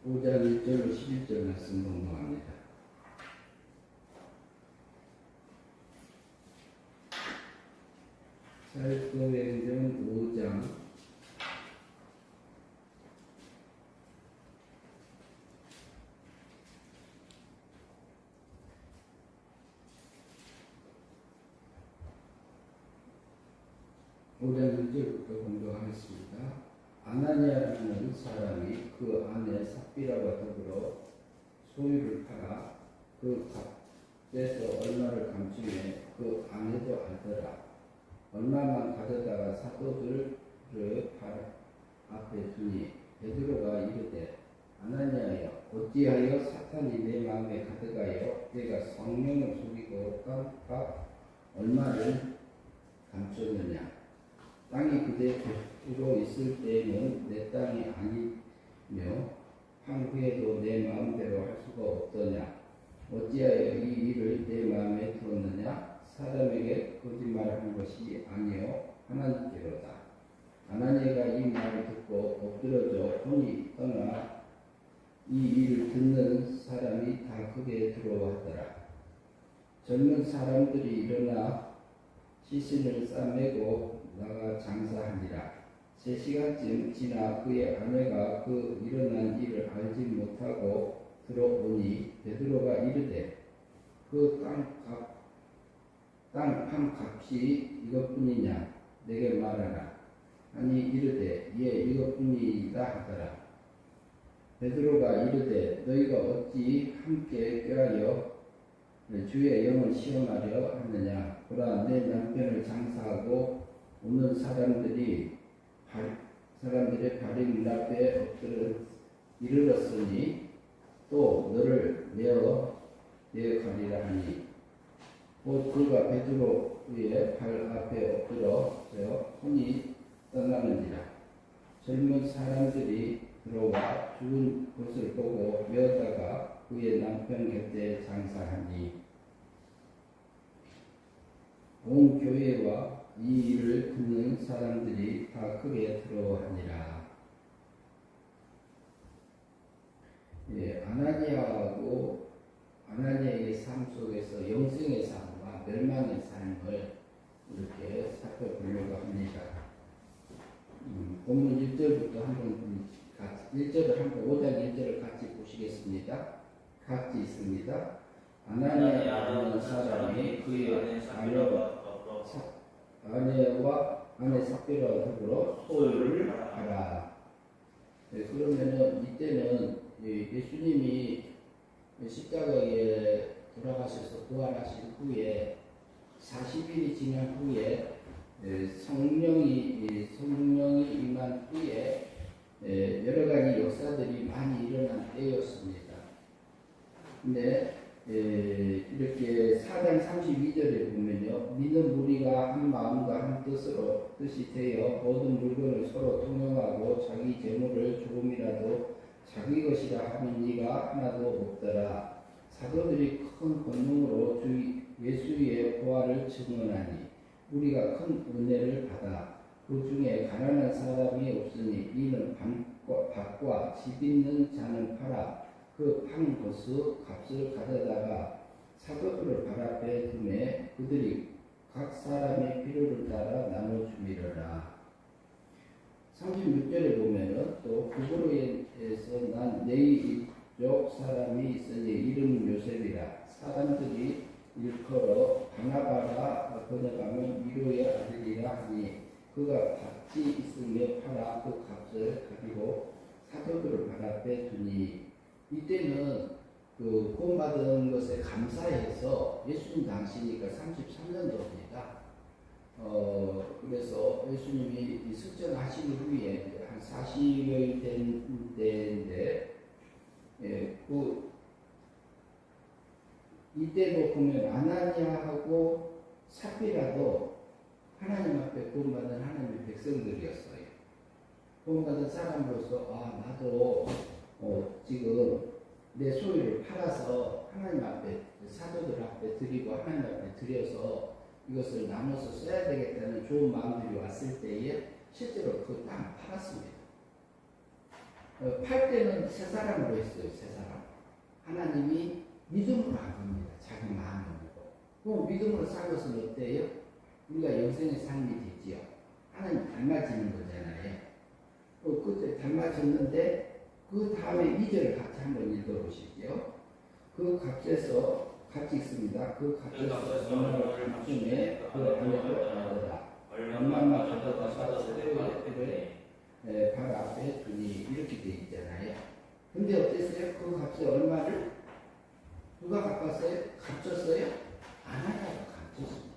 5장 1절로 11절 말씀 공부합니다. 사도행전 5장 1절부터 공부하겠습니다. 아나니아라는 사람이 그 아내 삽비라와 더불어 소유를 팔아 그 값에서 얼마를 감추매 그 아내도 알더라. 얼마만 가져다가 사도들을 발 앞에 두니 베드로가 이르되 아나니아여 어찌하여 사탄이 내 마음에 가득하여 내가 성령을 속이고 값 얼마를 감췄느냐. 땅이 그대 곁으로 있을 때에는 내 땅이 아니며 황후에도 내 마음대로 할 수가 없더냐. 어찌하여 이 일을 내 마음에 두었느냐. 사람에게 거짓말한 것이 아니요 하나님께로다. 아나니아가 이 말을 듣고 엎드러져 혼이 떠나 이 일을 듣는 사람이 다 크게 두려워하더라. 젊은 사람들이 일어나 시신을 싸매고 나가 장사하니라. 3시간쯤 지나 그의 아내가 그 일어난 일을 알지 못하고 들어오니 베드로가 이르되 그 땅 한 값이 이것뿐이냐 내게 말하라. 아니 이르되 예 이것뿐이다 하더라. 베드로가 이르되 너희가 어찌 함께 꾀하여 주의 영을 시험하려 하느냐. 보라 내 남편을 장사하고 오는 사람들의 발이 문 앞에 엎드려 이르렀으니 또 너를 내어 가리라 하니 곧 그가 베드로의 발 앞에 엎드려 혼이 떠나는지라. 젊은 사람들이 들어와 죽은 것을 보고 메었다가 그의 남편 곁에 장사하니 온 교회와 이 일을 듣는 사람들이 다 크게 부러워하니라. 아나니아의 삶 속에서 영생의 삶과 멸망의 삶을 이렇게 살펴보려고 합니다. 본문 1절부터 한번 1절을 한번 5장 1절을 같이 보시겠습니다. 같이 있습니다. 아나니아라는 사람이 그의 아내 삽비라와 더불어 소유를 하라. 그러면은 이때는 예수님이 십자가에 돌아가셔서 부활하신 후에 40일이 지난 후에 성령이 임한 후에 여러 가지 역사들이 많이 일어난 때였습니다. 근데 이렇게 4장 32절에 보면요. 믿는 무리가 한 마음과 한 뜻이 되어 모든 물건을 서로 통용하고 자기 재물을 조금이라도 자기 것이라 하는 이가 하나도 없더라. 사도들이 큰 권능으로 주 예수의 부활을 증언하니 우리가 큰 은혜를 받아 그 중에 가난한 사람이 없으니 이는 밭과 집 있는 자는 팔아 그 판 것의 값을 가져다가 사도들을 발 앞에 두매 그들이 각 사람의 필요를 따라 나눠주미러라. 36절에 보면은 또 구브로에서 난 네이족 사람이 있으니 이름 요셉이라. 사람들이 일컬어 바나바라 번역하면 미로의 아들이라 하니 그가 밭이 있으며 팔아 그 값을 가지고 사도들을 발 앞에 두니. 이때는 그 구원받은 것에 감사해서 예수님 당시니까 33년도입니다. 그래서 예수님이 승천하신 후에 한 40일 된 때인데, 이때도 보면 아나니아하고 삽비라도 하나님 앞에 구원받은 하나님의 백성들이었어요. 구원받은 사람으로서 나도 지금 내 소유를 팔아서 하나님 앞에 사도들 앞에 드리고 하나님 앞에 드려서 이것을 나눠서 써야 되겠다는 좋은 마음들이 왔을 때에 실제로 그 땅을 팔았습니다. 팔 때는 세 사람으로 했어요. 세 사람. 하나님이 믿음으로 한 겁니다. 자기 마음을 먹고. 그럼 믿음으로 산 것은 어때요? 우리가 영생의 삶이 되지요. 하나님 닮아지는 거잖아요. 그때 닮아졌는데 그 다음에 2절을 같이 한번 읽어보시죠. 그 값에서 같이 읽습니다. 그 값에서 얼마를 감춤에 그 안에도 얻어라. 얼마만 가져다 사서 때를 발 앞에 두니 이렇게 돼 있잖아요. 근데 어땠어요? 그 값에 얼마를 누가 갚았어요? 값졌어요? 아나니아가 값졌습니다.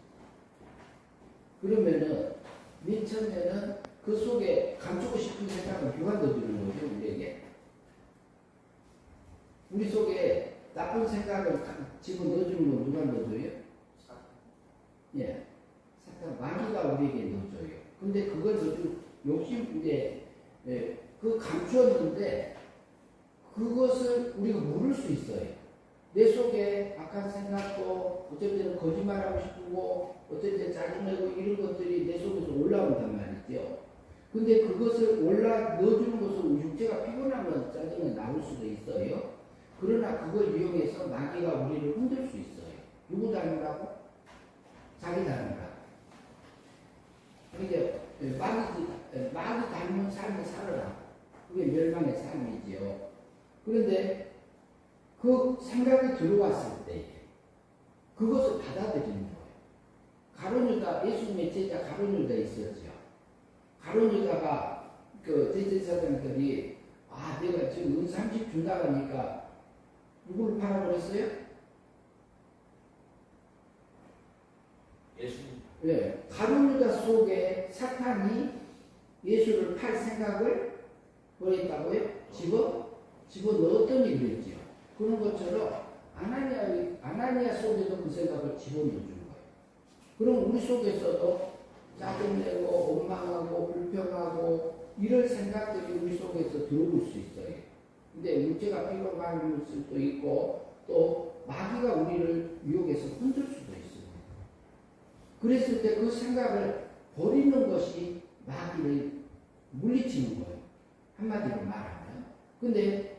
그러면은 맨 처음에는 그 속에 감추고 싶은 생각을 누가 넣어주는 거죠? 우리에게 우리 속에 나쁜 생각을 집어넣어주는 건 누가 넣어줘요? 예, 사탄 마귀가 우리에게 넣어줘요. 근데 그걸 넣어준 욕심 이제 그 감추었는데 그것을 우리가 모를 수 있어요. 내 속에 악한 생각도 어쩔 때는 거짓말하고 싶고 어쩔 때 짜증내고 이런 것들이 내 속에서 올라온단 말이죠. 근데 그것을 넣어주는 것은 육체가 피곤하면 짜증이 나올 수도 있어요. 그러나 그걸 이용해서 마귀가 우리를 흔들 수 있어요. 누구 닮으라고? 자기 닮으라고. 그러니까 마귀 닮은 삶을 살아라. 그게 멸망의 삶이지요. 그런데 그 생각이 들어왔을 때 그것을 받아들이는 거예요. 가룟 유다, 예수님의 제자 가룟 유다 있었죠. 가룟 유다가 그 대제사장들이 내가 지금 은 30 준다고 하니까 누구를 팔아버렸어요? 예수님. 네. 가룟 유다 속에 사탄이 예수를 팔 생각을 뭐했다고요? 집어 넣었더니 그랬지요. 그런 것처럼 아나니아 속에도 그 생각을 집어넣어준 거예요. 그럼 우리 속에서도 짜증내고 원망하고 불평하고 이런 생각들이 우리 속에서 들어올 수 있어요. 근데 육체가 피곤할 수도 있고 또 마귀가 우리를 유혹해서 흔들 수도 있습니다. 그랬을 때 그 생각을 버리는 것이 마귀를 물리치는 거예요. 한마디로 말하면. 근데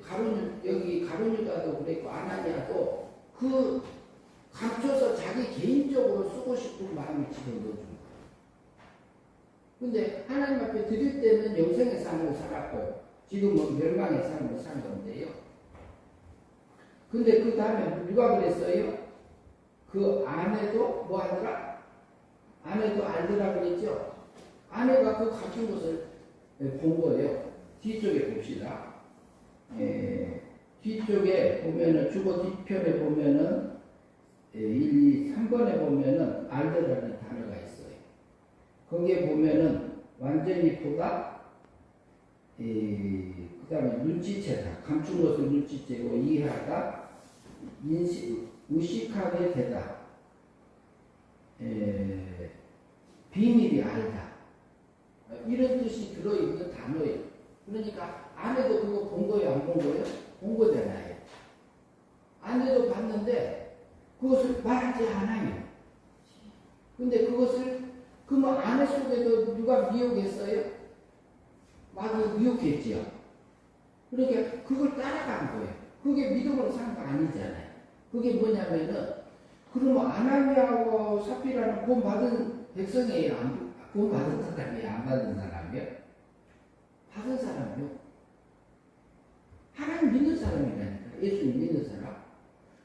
여기 가룟 유다도 그랬고 아나니아도 그 감춰서 자기 개인적으로 쓰고 싶은 마음이 집어넣어준 거예요. 근데 하나님 앞에 드릴 때는 영생의 삶을 살았고 지금은 멸망의 삶을 산 건데요. 근데 그 다음에 누가 그랬어요? 그 아내도 뭐 하더라? 아내도 알더라 그랬죠? 아내가 그 가진 것을 본 거예요. 뒤쪽에 봅시다. 뒤쪽에 보면은 주거 뒤편에 보면은 1, 2, 3번에 보면은 알더라는 단어가 있어요. 거기에 보면은 완전히 보다 그 다음에 눈치채다. 감춘 것을 눈치채고 이해하다. 의식하게 되다. 비밀이 알다. 이런 뜻이 들어있는 단어예요. 그러니까 아내도 그거 본 거예요? 안 본 거예요? 본 거잖아요. 아내도 봤는데 그것을 말하지 않아요. 근데 그것을 그러면 아내 속에도 누가 미혹했어요? 마귀가 미혹했지요. 그러니까 그걸 따라간 거예요. 그게 믿음으로 산 거 아니잖아요. 그게 뭐냐면은 그러면 아나니아와 삽비라는 구원 받은 백성이에요? 구원 받은 사람이에요? 안 받은 사람이에요? 받은 사람이요. 하나님 믿는 사람이라니까. 예수님 믿는 사람.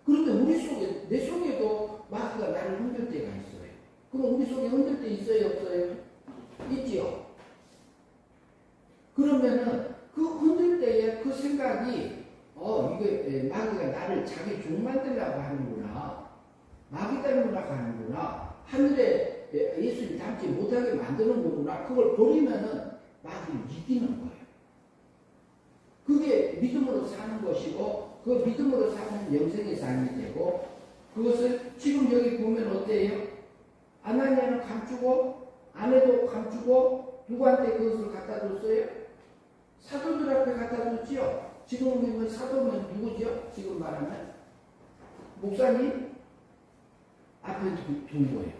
그런데 우리 속에, 내 속에도 마귀가 나를 흔들 때가 있어요. 그럼 우리 속에 흔들 때 있어요? 없어요? 있지요. 그러면은 그 흔들 때에 그 생각이 이게 마귀가 나를 자기 종 만들려고 하는구나. 마귀 닮으려고 하는구나. 하늘에 예수님 닮지 못하게 만드는 거구나. 그걸 버리면은 마귀를 이기는 거예요. 그게 믿음으로 사는 것이고 그 믿음으로 사는 영생의 삶이 되고 그것을 지금 여기 보면 어때요? 아나니아는 감추고 아내도 감추고 누구한테 그것을 갖다 줬어요? 사도들 앞에 갖다 줬지요. 지금 우리는 사도면 누구죠? 지금 말하면 목사님 앞에 둔 거예요.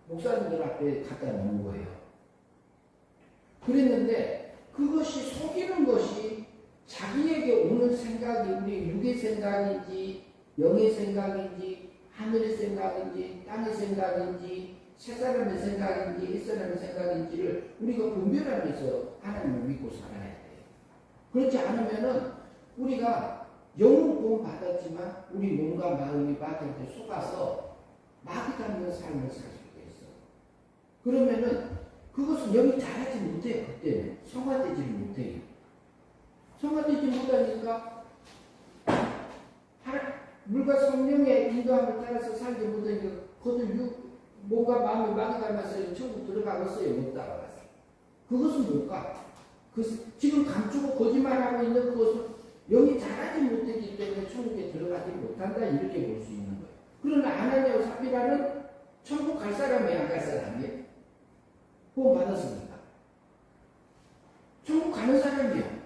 목사님들 앞에 갖다 놓은 거예요. 그랬는데 그것이 속이는 것이 생각이 우리 육의 생각인지 영의 생각인지 하늘의 생각인지 땅의 생각인지 세 사람의 생각인지 일 사람의 생각인지를 우리가 분별하면서 하나님을 믿고 살아야 돼요. 그렇지 않으면은 우리가 영은 구원 받았지만 우리 몸과 마음이 마귀한테 속아서 마귀 닮은 삶을 살 수가 있어. 그러면은 그것은 영이 자라지 못해요. 그때는 성화되지를 못해요. 성화되지 못하니까 물과 성령의 인도함을 따라서 살지 못하니까 그것은 몸과 마음이 마귀 닮아서 천국 들어가겠어요? 못 따라갔어요. 그것은 뭘까? 지금 감추고 거짓말하고 있는 그것은 영이 자라지 못했기 때문에 천국에 들어가지 못한다 이렇게 볼 수 있는 거예요. 그러나 아나니아와 삽비라는 천국 갈 사람이에요? 안 갈 사람이에요? 구원 받았습니까? 천국 가는 사람이에요.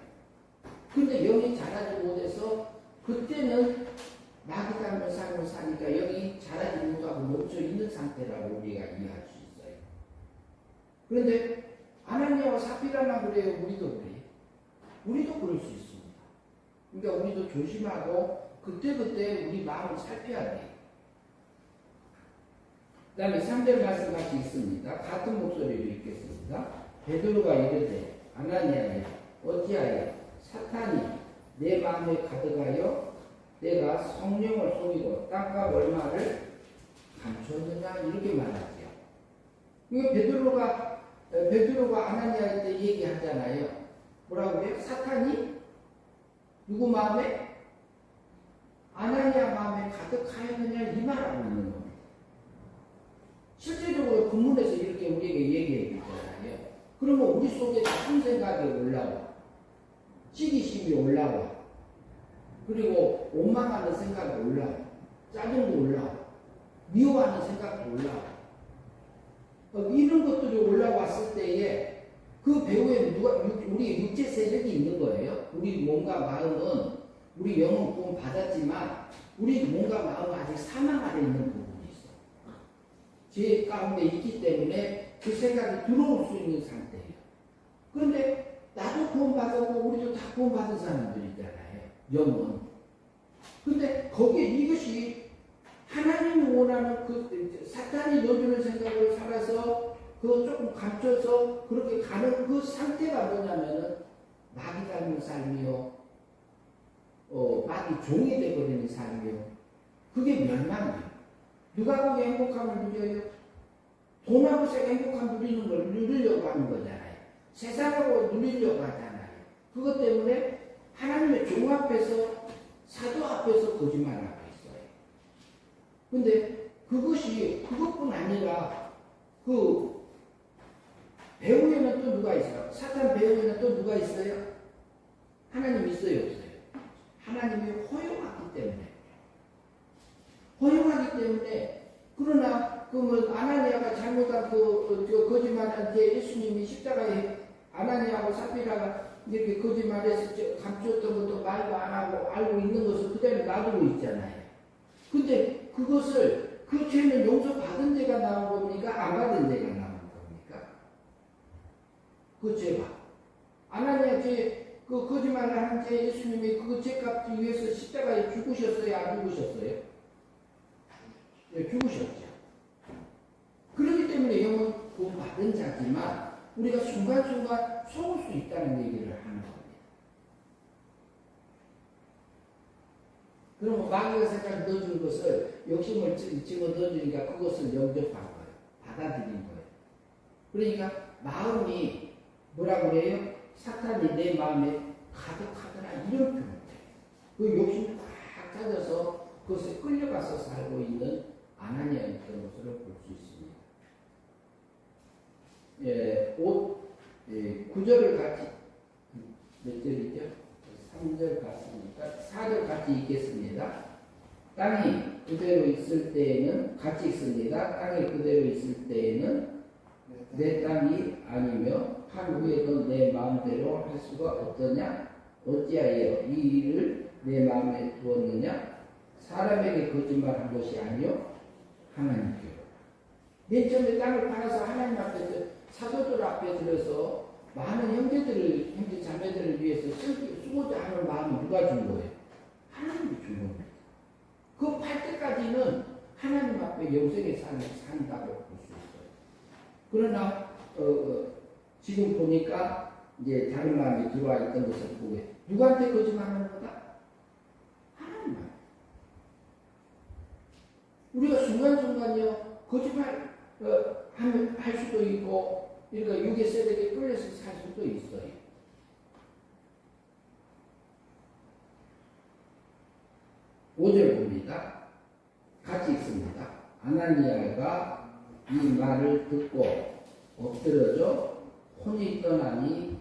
근데 영이 자라지 못해서 그때는 마귀 닮은 삶을 사니까 영이 자라지 못하고 멈춰 있는 상태라고 우리가 이해할 수 있어요. 그런데 아나니아와 삽비라만 그래요? 우리도 그래요? 우리도 그럴 수 있습니다. 그러니까 우리도 조심하고 그때그때 우리 마음을 살펴야 돼요. 그 다음에 3절 말씀 같이 있습니다. 같은 목소리로 읽겠습니다. 베드로가 이르되 아나니아야 어찌하여 사탄이 내 마음에 가득하여 내가 성령을 속이고 땅값 얼마를 감추었느냐 이렇게 말하지요. 이거 베드로가 아나니아한테 얘기하잖아요. 뭐라고 해요? 사탄이 누구 마음에? 아나니아 마음에 가득하였느냐 이 말하고 있는 겁니다. 실제적으로 본문에서 이렇게 우리에게 얘기해 주잖아요. 그러면 우리 속에 나쁜 생각이 올라와. 시기심이 올라와. 그리고 원망하는 생각이 올라와. 짜증도 올라와. 미워하는 생각도 올라와. 이런 것들이 올라왔을 때에 그 배후에 우리 육체 세력이 있는 거예요. 우리 몸과 마음은 우리 영은 구원 받았지만 우리 몸과 마음은 아직 사망 아래 있는 부분이 있어. 죄 가운데 있기 때문에 그 생각이 들어올 수 있는 상태예요. 그런데 나도 구원 받았고 우리도 다 구원 받은 사람들이잖아요. 영은. 근데 거기에 이것이 하나님이 원하는 그 사탄이 넣어주는 생각을 살아서 그거 조금 감춰서 그렇게 가는 그 상태가 뭐냐면은 마귀 닮은 삶이요. 마귀 종이 되어버리는 삶이요. 그게 멸망이에요. 누가 그게 행복함을 누려요? 돈하고 행복함 누리는 걸 누리려고 하는 거잖아요. 세상하고 누리려고 하잖아요. 그것 때문에 하나님의 종 앞에서 사도 앞에서 거짓말하고 있어요. 근데 그것뿐 아니라 그 배후에는 또 누가 있어요? 사탄 배후에는 또 누가 있어요? 하나님 있어요, 없어요? 하나님이 허용하기 때문에. 허용하기 때문에 그러나 그러면 아나니아가 잘못한 그 거짓말한 게 예수님이 십자가에 아나니아하고 삽비라가 이렇게 거짓말해서 감추었던 것도 말도 안 하고 알고 있는 것을 그대로 놔두고 있잖아요. 근데 그것을 그 죄는 용서받은 데가 나온 겁니까? 안 받은 데가 나온 겁니까? 그 죄가 아나니아 죄, 그 거짓말을 한 죄 예수님이 그 죄값 위해서 십자가에 죽으셨어요? 안 죽으셨어요? 네, 죽으셨죠. 그렇기 때문에 영은 구원받은 자지만 우리가 순간순간 속을 수 있다는 얘기를 하는 겁니다. 그러면 마귀가 생각 넣어준 것을 욕심을 집어 넣어주니까 그것을 영접한 거예요. 받아들인 거예요. 그러니까 마음이 뭐라고 그래요? 사탄이 내 마음에 가득하더라 이런 표현이에요. 그 욕심을 꽉 찾아서 그것에 끌려가서 살고 있는 아나니아였던 것을 볼 수 있습니다. 9절을 같이 몇 절이죠? 3절 같으니까 4절 같이 읽겠습니다. 땅이 그대로 있을 때에는 같이 있습니다. 땅이 그대로 있을 때에는 내 땅이 아니며 한 후에도 내 마음대로 할 수가 없더냐? 어찌하여 이 일을 내 마음에 두었느냐? 사람에게 거짓말한 것이 아니요 하나님께로. 맨 처음에 땅을 팔아서 하나님 앞에 사도들 앞에 들어서 많은 형제 자매들을 위해서 쓰고자 하는 마음이 누가 준 거예요? 영생의 삶을 산다고 볼 수 있어요. 그러나 지금 보니까 이제 다른 마음이 들어와 있던 것을 보게 누구한테 거짓말하는 거다? 하나님만. 우리가 순간순간요 거짓말 할 수도 있고 그러니까 육의 세력에 끌려서 살 수도 있어요. 오절 봅니다. 같이 읽습니다. 아나니아가 이 말을 듣고 엎드러져 혼이 떠나니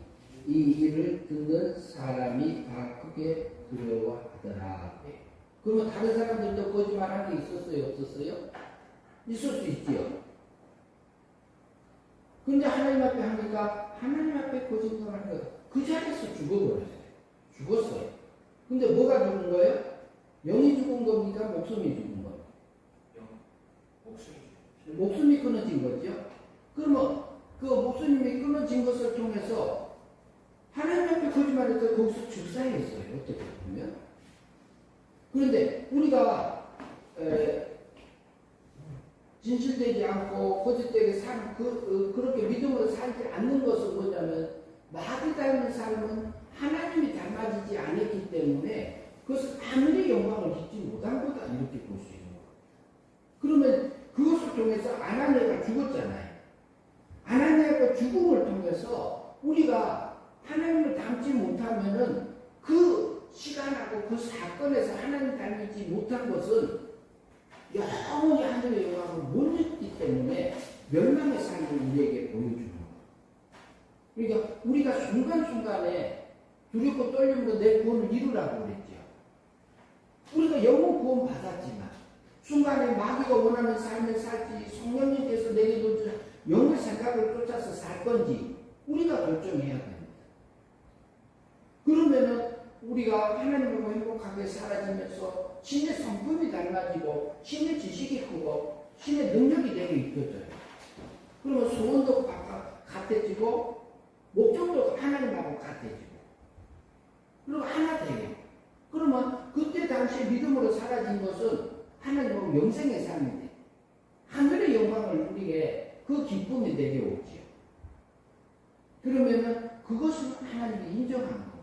이 일을 듣는 사람이 다 크게 두려워하더라. 그러면 다른 사람들도 거짓말하는 게 있었어요? 없었어요? 있을 수 있지요. 근데 하나님 앞에 하니까 하나님 앞에 거짓말하는 거예요. 그 자리에서 죽어버렸어요. 죽었어요. 근데 뭐가 죽은 거예요? 영이 죽은 겁니까? 목숨이 죽은 거예요? 목숨이 끊어진 거죠. 그러면 그 목숨이 끊어진 것을 통해서 하나님 앞에 거짓말해서 거기서 죽사했어요. 어떻게 보면. 그런데 우리가 진실되지 않고 거짓되게 그렇게 믿음으로 살지 않는 것은 뭐냐면 마귀 닮은 삶은 하나님이 닮아지지 않았기 때문에 그것은 하늘의 영광을 잊지 못한 거다 이렇게 볼 수 있는 거예요. 그러면 그것을 통해서 아나니아가 죽었잖아요. 아나니아가 죽음을 통해서 우리가 하나님을 닮지 못하면은 그 시간하고 그 사건에서 하나님 닮지 못한 것은 영원히 하늘의 영광을 못 잊기 때문에 멸망의 삶을 우리에게 보여주는 거예요. 그러니까 우리가 순간순간에 두렵고 떨림으로 내 구원을 이루라고 그랬죠. 우리가 영원 구원 받았지만 순간에 마귀가 원하는 삶을 살지 성령님께서 내게 준 영의 생각을 쫓아서 살 건지 우리가 결정해야 됩니다. 그러면은 우리가 하나님과 행복하게 살아지면서 신의 성품이 달라지고 신의 지식이 크고 신의 능력이 되게 입혀져요. 그러면 소원도 같아지고 목적도 하나님하고 같아지고 그리고 하나 돼요. 그러면 그때 당시에 믿음으로 사라진 것은 하나님하고 영생의 삶인데 하늘의 영광을 우리에게 그 기쁨이 내게 오지요. 그러면은 그것은 하나님이 인정하는 겁니다.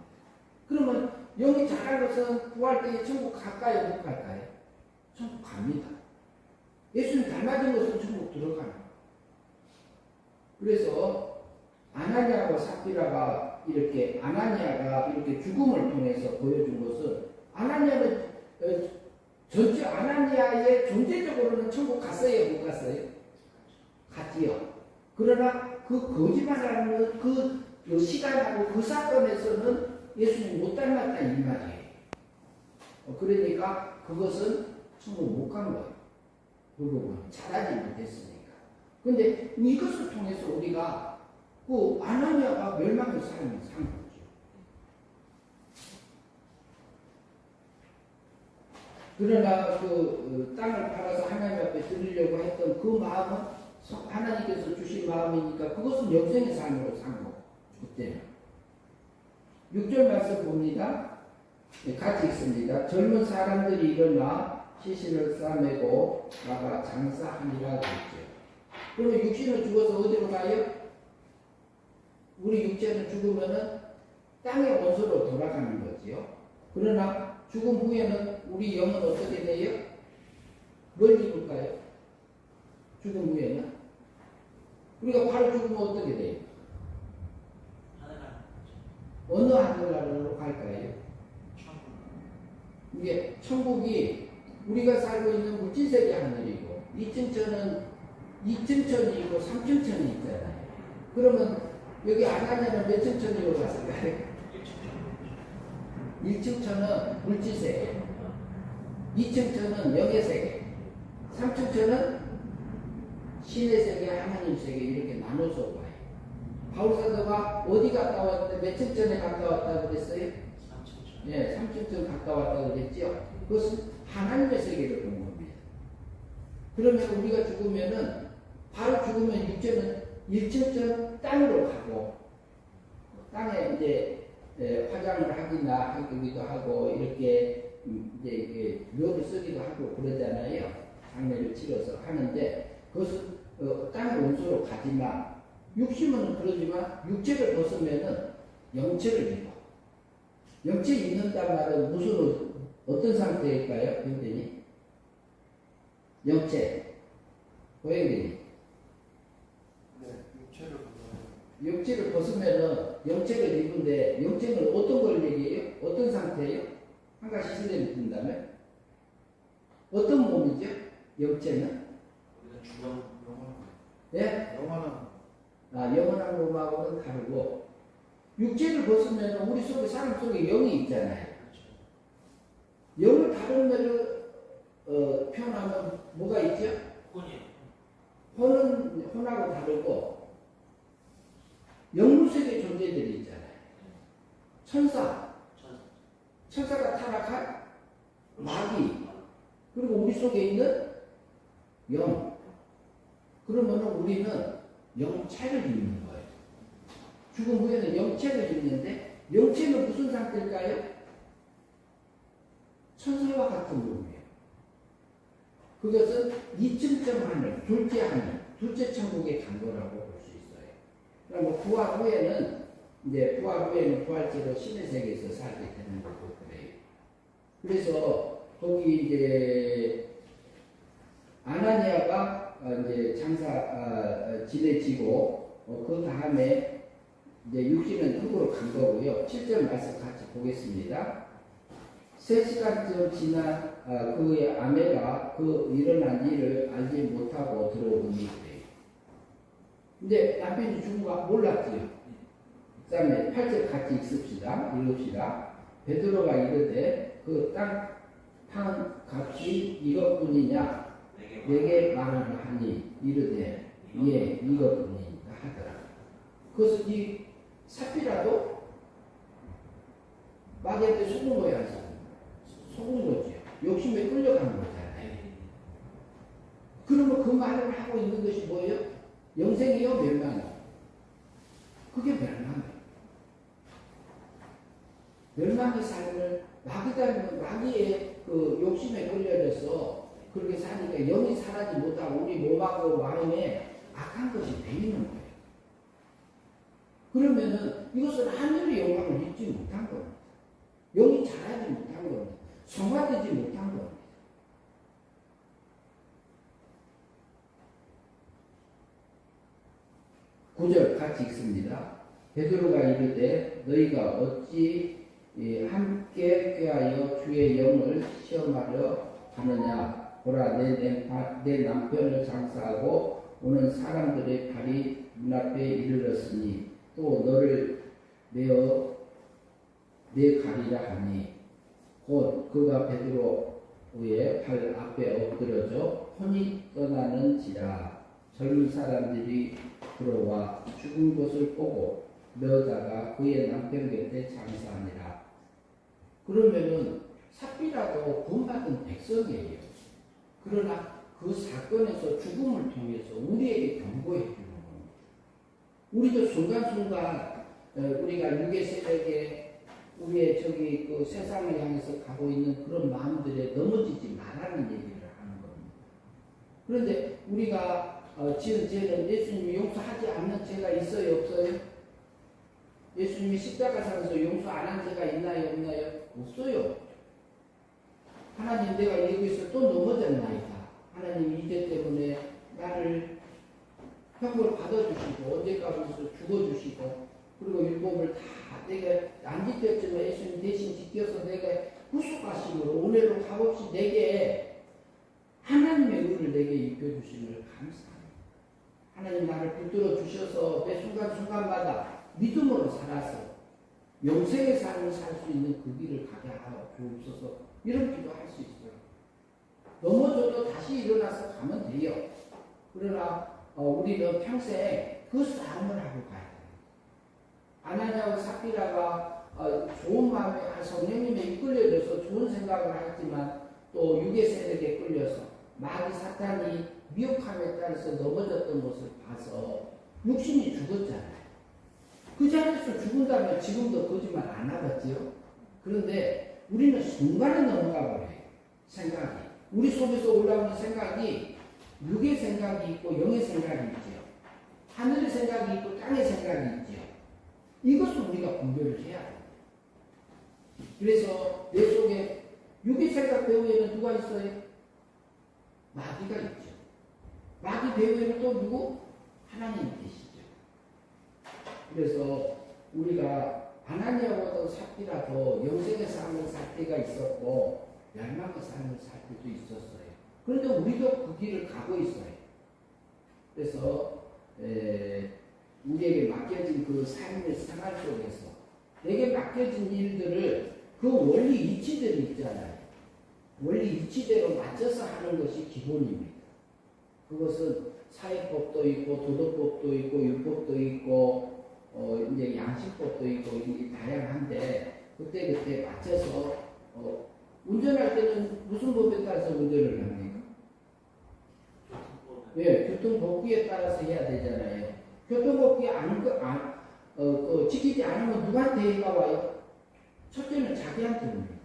그러면 영이 잘한 것은 구할 때에 천국 갈까요? 못 갈까요? 천국 갑니다. 예수님 닮아진 것은 천국 들어가요. 그래서 아나니아와 삽비라가 아나니아가 이렇게 죽음을 통해서 보여준 것은 아나니아는 전체 아나니아의 존재적으로는 천국 갔어요? 못 갔어요? 갔지요. 그러나 그 거짓말하는 그 시간하고 그 사건에서는 예수님 못 닮았다 이 말이에요. 그러니까 그것은 천국 못 간 거예요. 그 부분 잘하지 못했으니까. 근데 이것을 통해서 우리가 그 아나니아가 멸망의 삶을 산 거죠. 그러나 그 땅을 팔아서 하나님 앞에 드리려고 했던 그 마음은 하나님께서 주신 마음이니까 그것은 영생의 삶으로 산 거고 그때는. 6절 말씀 봅니다. 네, 같이 읽습니다. 젊은 사람들이 일어나 시신을 싸매고 나가 장사하니라 그랬죠. 그러면 육신은 죽어서 어디로 가요? 우리 육체는 죽으면은 땅의 원소로 돌아가는 거지요. 그러나 죽음 후에는 우리 영은 어떻게 돼요? 뭘 입을까요? 죽음 후에는? 우리가 바로 죽으면 어떻게 돼요? 어느 하늘나라로 갈까요? 이게 천국이 우리가 살고 있는 물질세계 하늘이고 2층천은 2층천이 고 3층천이 있잖아요. 그러면 여기 아나니아는 몇 층천으로 갔을까요? 1층천은 물질세계, 2층천은 영의세계, 3층천은 신의 세계, 하나님 세계 이렇게 나눠서 봐요. 바울사도가 어디 갔다 왔다, 몇 층천에 갔다 왔다고 그랬어요? 3층천. 네, 3층천 갔다 왔다고 그랬죠? 그것은 하나님의 세계를 본 겁니다. 그러면 우리가 죽으면은, 바로 죽으면 육체는 1층천 땅으로 가고, 땅에 이제 화장을 하기도 하고, 이렇게 이제 묘를 쓰기도 하고 그러잖아요. 장례를 치러서 하는데 그것은 땅의 원소로 가지만 육신은 그러지만 육체를 벗으면은 영체를 입어. 영체 입는단 말은 무슨 어떤 상태일까요? 형제님? 영체. 고양이님. 네, 육체를 벗으면은 영체를 입은데 영체는 어떤 걸 얘기해요? 어떤 상태예요? 한 가지 실례를 든다면 어떤 몸이죠? 영체는? 우리는 주영 예? 영원한 영원한 몸하고는 다르고 육체를 벗으면 우리 속에 사람 속에 영이 있잖아요. 영을 다른 데로 표현하면 뭐가 있죠? 혼하고 다르고 영무색의 존재들이 있잖아요. 천사가 타락한 마귀, 그리고 우리 속에 있는 영. 그러면 우리는 영체를 입는 거예요. 죽음 후에는 영체를 입는데 영체는 무슨 상태일까요? 천사와 같은 몸이에요. 그것은 2층점 하늘, 둘째 천국에 간 거라고 볼 수 있어요. 그러면 부활 후에는 부활체로 신의 세계에서 살게 되는 거고 그래요. 그래서 거기 이제 아나니아가 이제 장사 지내지고 그 다음에 이제 육신은 흙으로 간 거고요. 7절 말씀 같이 보겠습니다. 3시간쯤 지난 그의 아내가 그 일어난 일을 알지 못하고 들어오니 그래요. 근데 남편이 죽은 거 몰랐지요. 그 다음에 8절 같이 읽읍시다. 베드로가 이르되 그 땅 판 값이 이것뿐이냐 내게 말하라 하니 이르되 예 이것뿐이다 하더라. 그것은 이 삽비라도 마귀한테 속은 거야. 속은 거지. 욕심에 끌려가는 거잖아요. 그러면 그 말을 하고 있는 것이 뭐예요? 영생이요 멸망이요. 그게 멸망이에요. 멸망의 삶을 마귀의 그 욕심에 끌려져서 그렇게 사니까 영이 살아지 못하고 우리 몸하고 마음에 악한 것이 배이는 거예요. 그러면은 이것은 하늘의 영광을 입지 못한 겁니다. 영이 자라지 못한 겁니다. 성화되지 못한 겁니다. 구절 같이 읽습니다. 베드로가 이르되 너희가 어찌 함께 꾀하여 주의 영을 시험하려 하느냐. 보라 내 남편을 장사하고 오는 사람들의 발이 눈앞에 이르렀으니 또 너를 내어 내 가리라 하니 곧 그가 베드로의 발 앞에 엎드려져 혼이 떠나는지라. 젊은 사람들이 들어와 죽은 것을 보고 여자가 그의 남편 곁에 장사하니라. 그러면은 삽비라도 구원받은 백성이에요. 그러나 그 사건에서 죽음을 통해서 우리에게 경고해 주는 겁니다. 우리도 순간순간 우리가 육의 세력에 우리의 그 세상을 향해서 가고 있는 그런 마음들에 넘어지지 말라는 얘기를 하는 겁니다. 그런데 우리가 지은 죄는 예수님이 용서하지 않는 죄가 있어요, 없어요? 예수님이 십자가상에서 용서 안 한 죄가 있나요, 없나요? 없어요. 하나님 내가 여기서 또 넘어졌나이다. 하나님 이 죄 때문에 나를 형벌 받아주시고 언제까지 죽어주시고 그리고 율법을 다 내가 안 지켰지만 예수님 대신 지켜서 내가 구속하심으로 오늘로 값없이 내게 하나님의 의를 내게 입혀주심을 감사합니다. 하나님 나를 붙들어 주셔서 매 순간순간마다 믿음으로 살아서 영생의 삶을 살 수 있는 그 길을 가게 하여 주옵소서. 이런 기도할 수 있어요. 넘어져도 다시 일어나서 가면 돼요. 그러나 우리는 평생 그 싸움을 하고 가야 돼요. 아나니아와 삽비라가 좋은 마음에 성령님에 이끌려져서 좋은 생각을 하지만 또 육의 세력에 끌려서 마귀 사탄이 미혹함에 따라서 넘어졌던 것을 봐서 육신이 죽었잖아요. 그 자리에서 죽은다면 지금도 거짓말 안 하겠지요. 그런데 우리는 순간에 넘어가 버려요. 생각이. 우리 속에서 올라오는 생각이 육의 생각이 있고 영의 생각이 있죠. 하늘의 생각이 있고 땅의 생각이 있죠. 이것을 우리가 분별을 해야 돼요. 그래서 내 속에 육의 생각 배후에는 누가 있어요? 마귀가 있죠. 마귀 배후에는 또 누구? 하나님이 계시죠. 그래서 우리가 아나니아와도 삽비라도 영생의 삶을 살 때가 있었고 멸망의 삶을 살 때도 있었어요. 그런데 우리도 그 길을 가고 있어요. 그래서 우리에게 맡겨진 그 삶의 생활 속에서 내게 맡겨진 일들을 그 원리 이치대로 있잖아요. 원리 이치대로 맞춰서 하는 것이 기본입니다. 그것은 사회법도 있고 도덕법도 있고 율법도 있고 이제 양식법도 있고 이게 다양한데 그때 맞춰서 운전할 때는 무슨 법에 따라서 운전을 합니까? 네, 교통법규에 따라서 해야 되잖아요. 교통법규에 지키지 않으면 누구한테 해가 와요? 첫째는 자기한테 옵니다.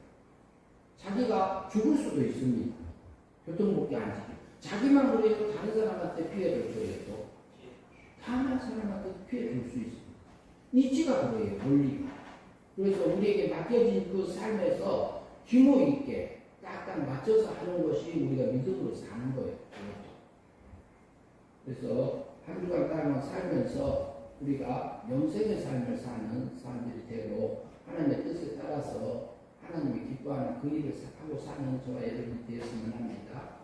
자기가 죽을 수도 있습니다. 교통법규 안 지키고. 자기만 그래도 다른 사람한테 피해를 줘요. 또 다른 사람한테 피해 줄 수 있습니다. 이치가 그거예요. 원리가. 그래서 우리에게 맡겨진 그 삶에서 규모 있게 딱딱 맞춰서 하는 것이 우리가 믿음으로 사는 거예요. 그래서 한 주간 동안 살면서 우리가 영생의 삶을 사는 사람들이 되고 하나님의 뜻에 따라서 하나님이 기뻐하는 그 일을 하고 사는 저와 여러분이 되었으면 합니다.